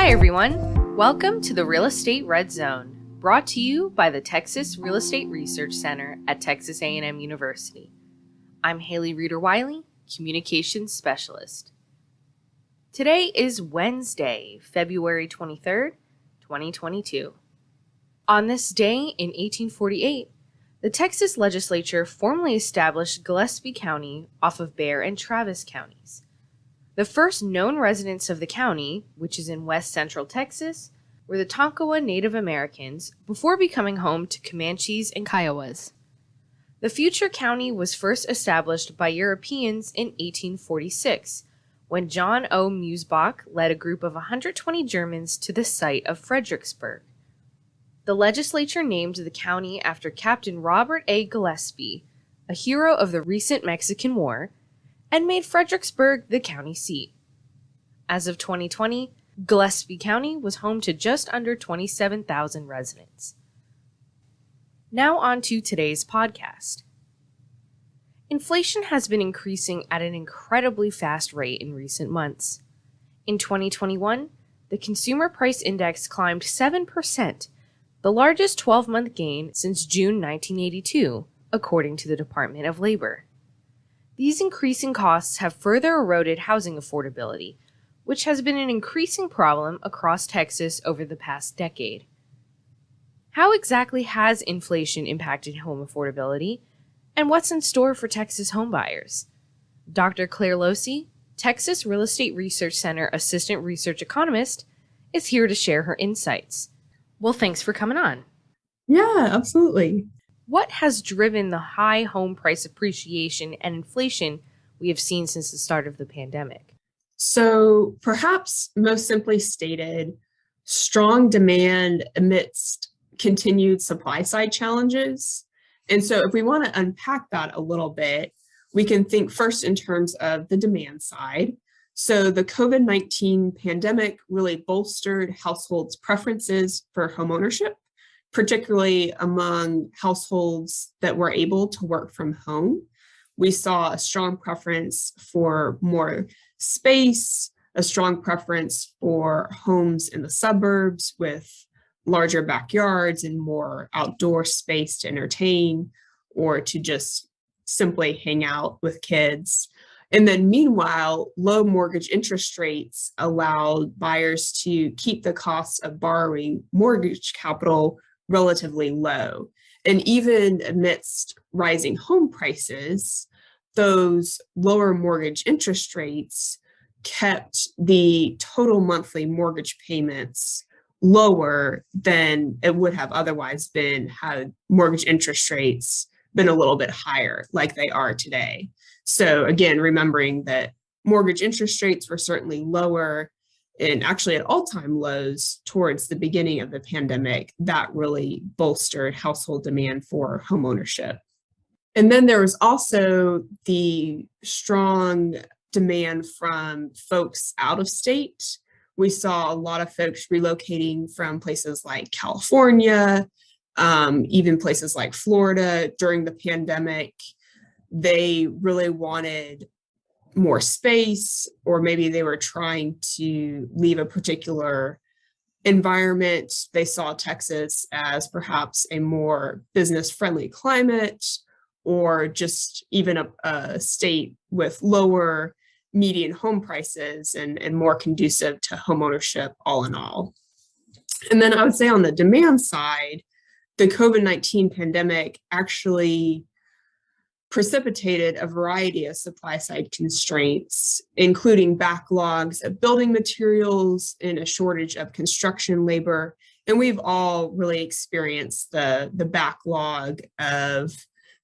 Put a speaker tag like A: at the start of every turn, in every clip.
A: Hi everyone, welcome to the Real Estate Red Zone, brought to you by the Texas Real Estate Research Center at Texas A&M University. I'm Haley Reeder-Wiley, Communications Specialist. Today is Wednesday, February 23rd, 2022. On this day in 1848, the Texas legislature formally established Gillespie County off of Bexar and Travis counties. The first known residents of the county, which is in west central Texas, were the Tonkawa Native Americans before becoming home to Comanches and Kiowas. The future county was first established by Europeans in 1846, when John O. Musbach led a group of 120 Germans to the site of Fredericksburg. The legislature named the county after Captain Robert A. Gillespie, a hero of the recent Mexican War, and made Fredericksburg the county seat. As of 2020, Gillespie County was home to just under 27,000 residents. Now on to today's podcast. Inflation has been increasing at an incredibly fast rate in recent months. In 2021, the Consumer Price Index climbed 7%, the largest 12-month gain since June 1982, according to the Department of Labor. These increasing costs have further eroded housing affordability, which has been an increasing problem across Texas over the past decade. How exactly has inflation impacted home affordability, and what's in store for Texas homebuyers? Dr. Clare Losey, Texas Real Estate Research Center Assistant Research Economist, is here to share her insights. Well, thanks for coming on.
B: Yeah, absolutely.
A: What has driven the high home price appreciation and inflation we have seen since the start of the pandemic?
B: So perhaps most simply stated, strong demand amidst continued supply side challenges. And so if we want to unpack that a little bit, we can think first in terms of the demand side. So the COVID-19 pandemic really bolstered households' preferences for homeownership, particularly among households that were able to work from home. We saw a strong preference for more space, a strong preference for homes in the suburbs with larger backyards and more outdoor space to entertain or to just simply hang out with kids. And then meanwhile, low mortgage interest rates allowed buyers to keep the cost of borrowing mortgage capital relatively low. And even amidst rising home prices, those lower mortgage interest rates kept the total monthly mortgage payments lower than it would have otherwise been had mortgage interest rates been a little bit higher like they are today. So again, remembering that mortgage interest rates were certainly lower and actually at all-time lows towards the beginning of the pandemic, that really bolstered household demand for homeownership. And then there was also the strong demand from folks out of state. We saw a lot of folks relocating from places like California, even places like Florida during the pandemic. They really wanted more space, or maybe they were trying to leave a particular environment. They saw Texas as perhaps a more business-friendly climate, or just even a state with lower median home prices and more conducive to homeownership all in all. And then I would say on the demand side, the COVID-19 pandemic actually precipitated a variety of supply side constraints, including backlogs of building materials and a shortage of construction labor. And we've all really experienced the backlog of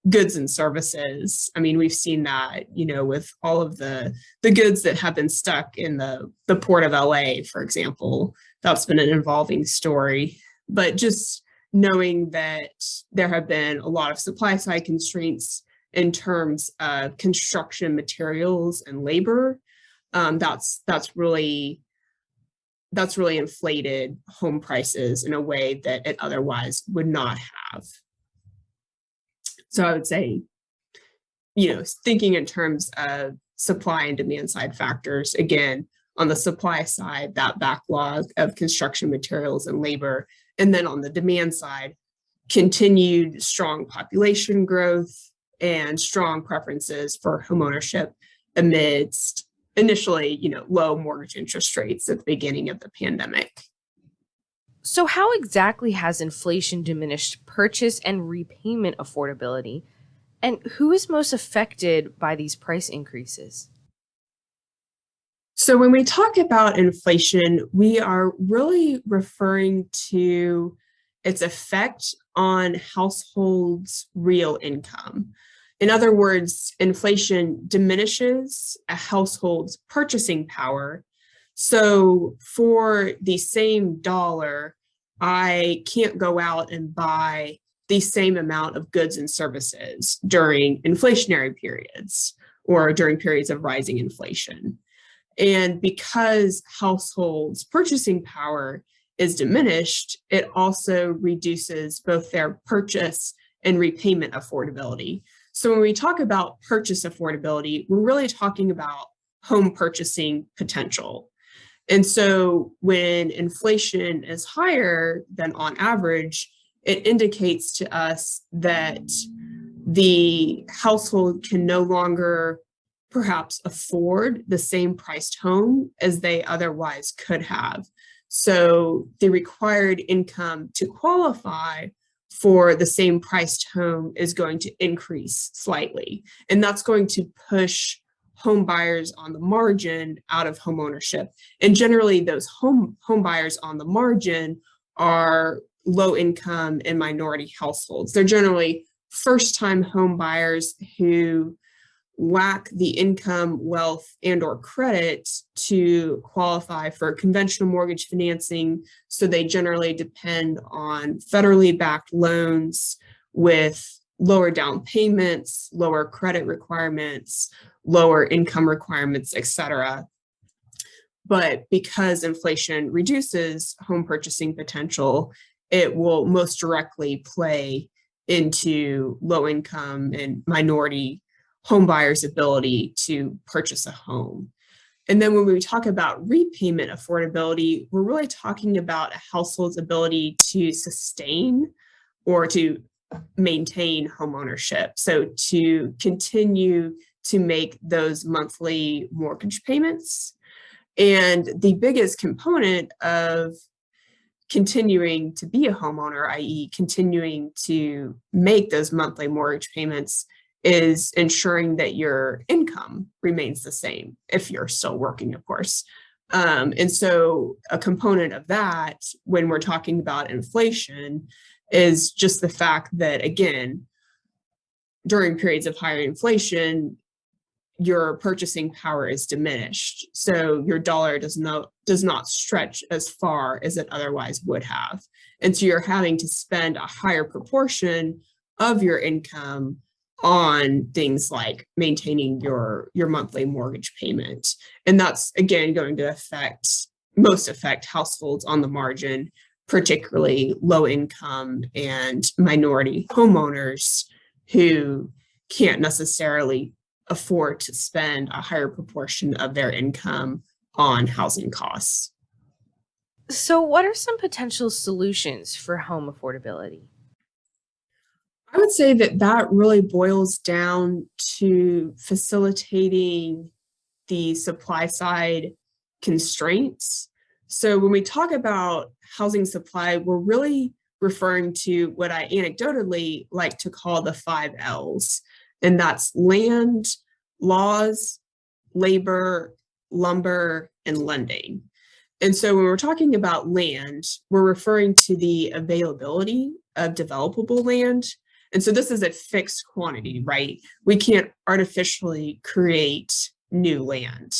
B: goods and services. I mean, we've seen that, with all of the goods that have been stuck in the port of LA, for example. That's been an involving story. But just knowing that there have been a lot of supply side constraints in terms of construction materials and labor, that's really inflated home prices in a way that it otherwise would not have. So I would say, thinking in terms of supply and demand side factors, again, on the supply side, that backlog of construction materials and labor. And then on the demand side, continued strong population growth and strong preferences for homeownership amidst initially, low mortgage interest rates at the beginning of the pandemic.
A: So, how exactly has inflation diminished purchase and repayment affordability? And who is most affected by these price increases?
B: So, when we talk about inflation, we are really referring to its effect on households' real income. In other words, inflation diminishes a household's purchasing power. So for the same dollar, I can't go out and buy the same amount of goods and services during inflationary periods or during periods of rising inflation. And because households' purchasing power is diminished, it also reduces both their purchase and repayment affordability. So when we talk about purchase affordability, we're really talking about home purchasing potential. And so when inflation is higher than on average, it indicates to us that the household can no longer perhaps afford the same priced home as they otherwise could have. So the required income to qualify for the same priced home is going to increase slightly. And that's going to push home buyers on the margin out of home ownership. And generally those home buyers on the margin are low income and minority households. They're generally first-time home buyers who lack the income, wealth, and or credit to qualify for conventional mortgage financing. So they generally depend on federally backed loans with lower down payments, lower credit requirements, lower income requirements, et cetera. But because inflation reduces home purchasing potential, it will most directly play into low income and minority home buyers' ability to purchase a home. And then when we talk about repayment affordability, we're really talking about a household's ability to sustain or to maintain home ownership. So to continue to make those monthly mortgage payments. And the biggest component of continuing to be a homeowner, i.e., continuing to make those monthly mortgage payments, is ensuring that your income remains the same if you're still working, of course. And so a component of that when we're talking about inflation is just the fact that, again, during periods of higher inflation, your purchasing power is diminished. So your dollar does not stretch as far as it otherwise would have. And so you're having to spend a higher proportion of your income on things like maintaining your monthly mortgage payment. And that's, again, going to most affect households on the margin, particularly low income and minority homeowners who can't necessarily afford to spend a higher proportion of their income on housing costs.
A: So, what are some potential solutions for home affordability?
B: I would say that really boils down to facilitating the supply side constraints. So when we talk about housing supply, we're really referring to what I anecdotally like to call the 5 L's, and that's land, laws, labor, lumber, and lending. And so when we're talking about land, we're referring to the availability of developable land. And so this is a fixed quantity, right? We can't artificially create new land.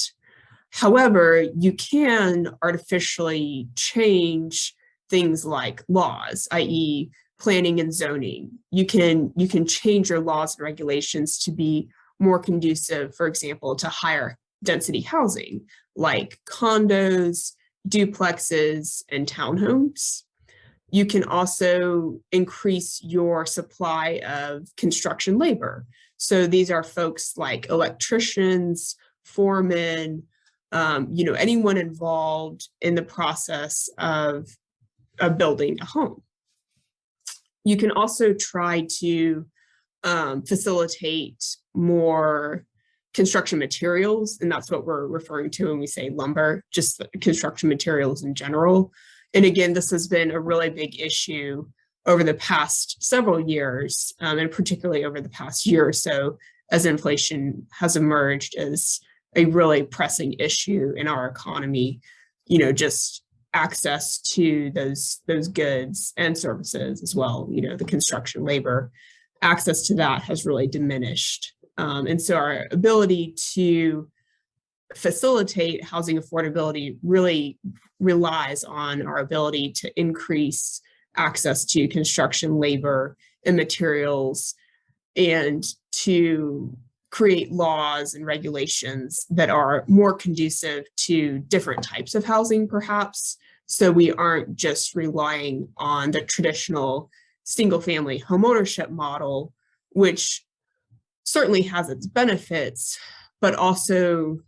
B: However, you can artificially change things like laws, i.e., planning and zoning. You can change your laws and regulations to be more conducive, for example, to higher density housing, like condos, duplexes, and townhomes. You can also increase your supply of construction labor. So these are folks like electricians, foremen, anyone involved in the process of building a home. You can also try to facilitate more construction materials, and that's what we're referring to when we say lumber, just construction materials in general. And again, this has been a really big issue over the past several years, and particularly over the past year or so, as inflation has emerged as a really pressing issue in our economy. Just access to those goods and services as well. The construction labor, access to that has really diminished. And so our ability to facilitate housing affordability really relies on our ability to increase access to construction labor and materials, and to create laws and regulations that are more conducive to different types of housing, perhaps. So we aren't just relying on the traditional single-family homeownership model, which certainly has its benefits, but also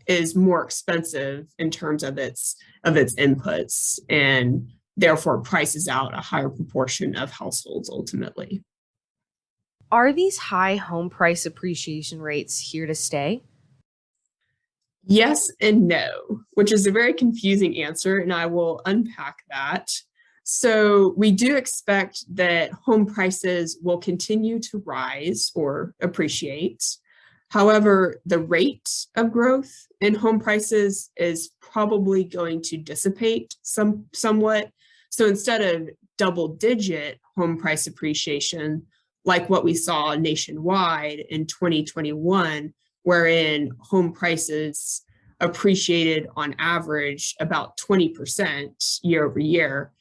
B: is more expensive in terms of its inputs, and therefore prices out a higher proportion of households ultimately.
A: Are these high home price appreciation rates here to stay?
B: Yes and no, which is a very confusing answer, and I will unpack that. So we do expect that home prices will continue to rise or appreciate. However, the rate of growth in home prices is probably going to dissipate somewhat. So instead of double-digit home price appreciation, like what we saw nationwide in 2021, wherein home prices appreciated on average about 20% year over year,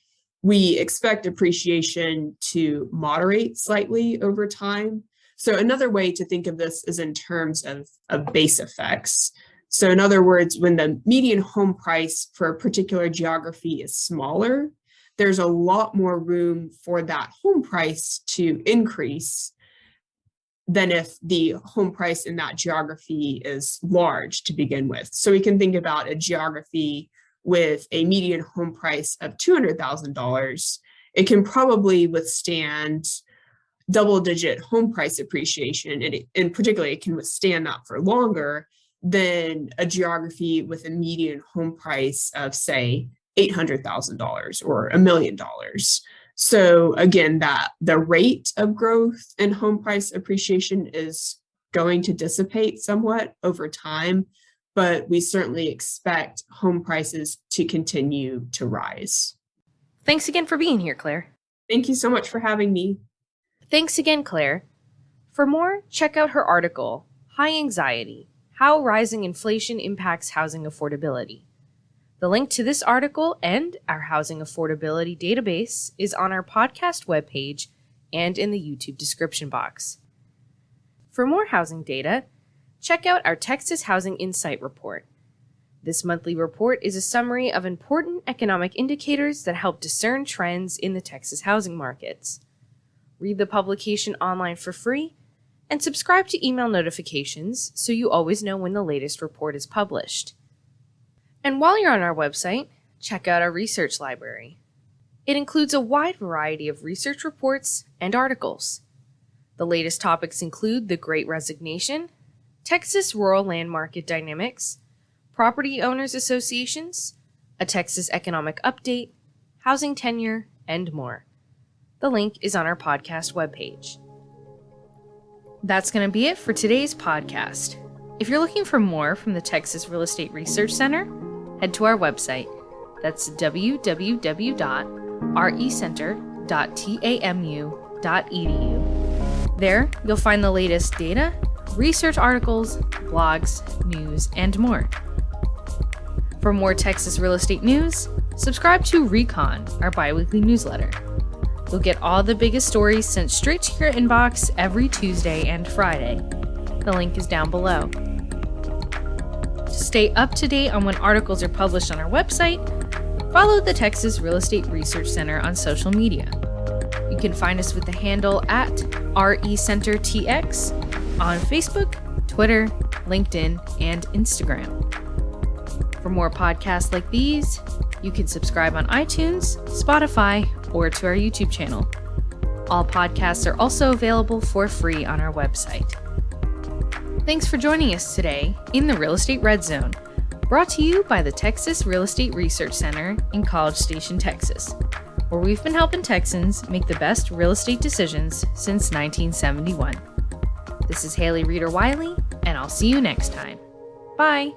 B: we expect appreciation to moderate slightly over time. So another way to think of this is in terms of base effects. So in other words, when the median home price for a particular geography is smaller, there's a lot more room for that home price to increase than if the home price in that geography is large to begin with. So we can think about a geography with a median home price of $200,000. It can probably withstand double-digit home price appreciation, and particularly it can withstand that for longer than a geography with a median home price of, say, $800,000 or $1 million. So again, that the rate of growth in home price appreciation is going to dissipate somewhat over time, but we certainly expect home prices to continue to rise.
A: Thanks again for being here, Claire.
B: Thank you so much for having me.
A: Thanks again, Claire. For more, check out her article, High Anxiety: How Rising Inflation Impacts Housing Affordability. The link to this article and our housing affordability database is on our podcast webpage and in the YouTube description box. For more housing data, check out our Texas Housing Insight Report. This monthly report is a summary of important economic indicators that help discern trends in the Texas housing markets. Read the publication online for free and subscribe to email notifications so you always know when the latest report is published. And while you're on our website, check out our research library. It includes a wide variety of research reports and articles. The latest topics include the Great Resignation, Texas rural land market dynamics, property owners associations, a Texas economic update, housing tenure, and more. The link is on our podcast webpage. That's going to be it for today's podcast. If you're looking for more from the Texas Real Estate Research Center, head to our website. That's www.recenter.tamu.edu. There, you'll find the latest data, research articles, blogs, news, and more. For more Texas real estate news, subscribe to Recon, our biweekly newsletter. You'll get all the biggest stories sent straight to your inbox every Tuesday and Friday. The link is down below. To stay up to date on when articles are published on our website, follow the Texas Real Estate Research Center on social media. You can find us with the handle at RECenterTX on Facebook, Twitter, LinkedIn, and Instagram. For more podcasts like these, you can subscribe on iTunes, Spotify, or to our YouTube channel. All podcasts are also available for free on our website. Thanks for joining us today in the Real Estate Red Zone, brought to you by the Texas Real Estate Research Center in College Station, Texas, where we've been helping Texans make the best real estate decisions since 1971. This is Haley Reeder Wiley, and I'll see you next time. Bye.